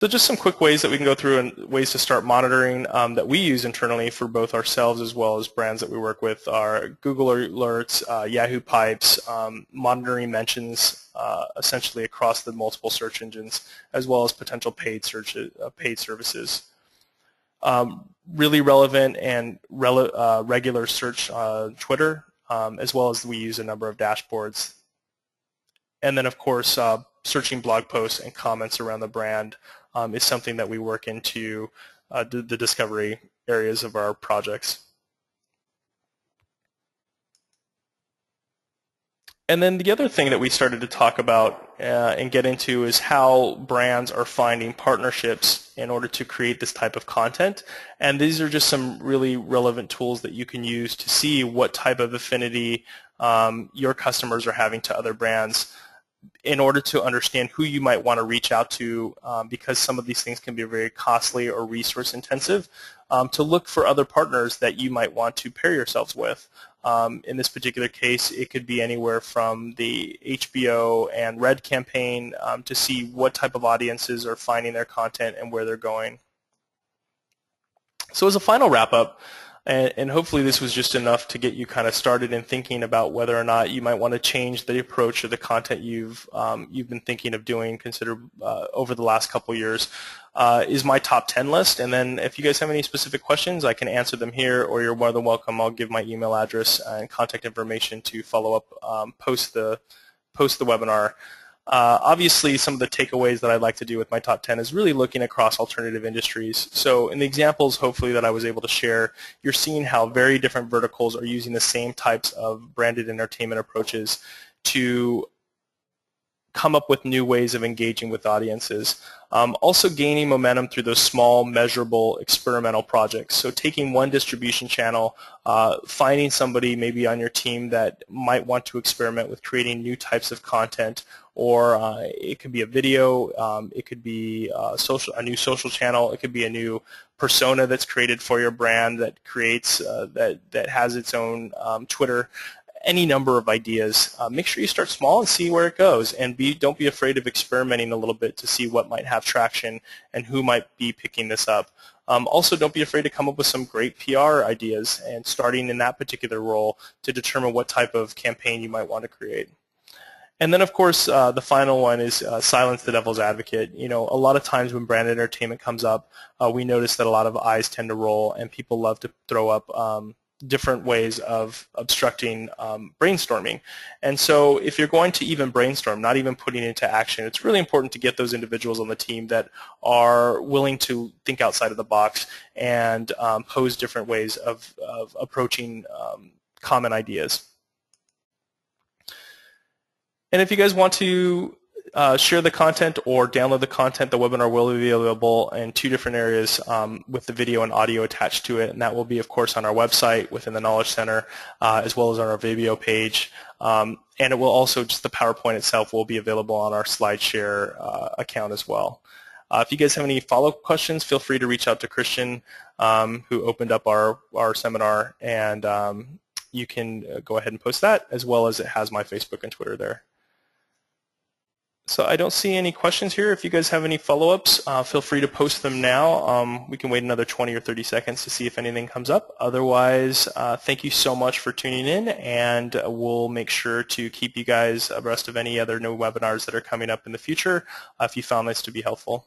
So just some quick ways that we can go through and ways to start monitoring that we use internally for both ourselves as well as brands that we work with are Google Alerts, Yahoo Pipes, monitoring mentions essentially across the multiple search engines, as well as potential paid services. Really relevant and regular search on Twitter, as well as we use a number of dashboards. And then, of course, searching blog posts and comments around the brand is something that we work into the discovery areas of our projects. And then the other thing that we started to talk about and get into is how brands are finding partnerships in order to create this type of content. And these are just some really relevant tools that you can use to see what type of affinity your customers are having to other brands, in order to understand who you might want to reach out to, because some of these things can be very costly or resource intensive, to look for other partners that you might want to pair yourselves with. In this particular case, it could be anywhere from the HBO and Red campaign to see what type of audiences are finding their content and where they're going. So as a final wrap-up, and hopefully this was just enough to get you kind of started in thinking about whether or not you might want to change the approach or the content you've been thinking of doing, over the last couple years, is my top 10 list. And then if you guys have any specific questions, I can answer them here, or you're more than welcome. I'll give my email address and contact information to follow up post the webinar. Obviously, some of the takeaways that I'd like to do with my top 10 is really looking across alternative industries. So in the examples, hopefully, that I was able to share, you're seeing how very different verticals are using the same types of branded entertainment approaches to come up with new ways of engaging with audiences. Also gaining momentum through those small, measurable, experimental projects. So taking one distribution channel, finding somebody maybe on your team that might want to experiment with creating new types of content, or it could be a video, it could be a new social channel, it could be a new persona that's created for your brand that creates, that has its own Twitter. Any number of ideas. Make sure you start small and see where it goes, and don't be afraid of experimenting a little bit to see what might have traction and who might be picking this up. Also, don't be afraid to come up with some great PR ideas and starting in that particular role to determine what type of campaign you might want to create. And then, of course, the final one is silence the devil's advocate. You know, a lot of times when brand entertainment comes up, we notice that a lot of eyes tend to roll, and people love to throw up different ways of obstructing brainstorming. And so if you're going to even brainstorm, not even putting it into action, it's really important to get those individuals on the team that are willing to think outside of the box and pose different ways of approaching common ideas. And if you guys want to share the content or download the content, the webinar will be available in 2 different areas with the video and audio attached to it, and that will be, of course, on our website within the Knowledge Center, as well as on our Vimeo page. And it will also, just the PowerPoint itself will be available on our SlideShare account as well. If you guys have any follow-up questions, feel free to reach out to Christian, who opened up our seminar, and you can go ahead and post that, as well as it has my Facebook and Twitter there. So I don't see any questions here. If you guys have any follow-ups, feel free to post them now. We can wait another 20 or 30 seconds to see if anything comes up. Otherwise, thank you so much for tuning in, and we'll make sure to keep you guys abreast of any other new webinars that are coming up in the future if you found this to be helpful.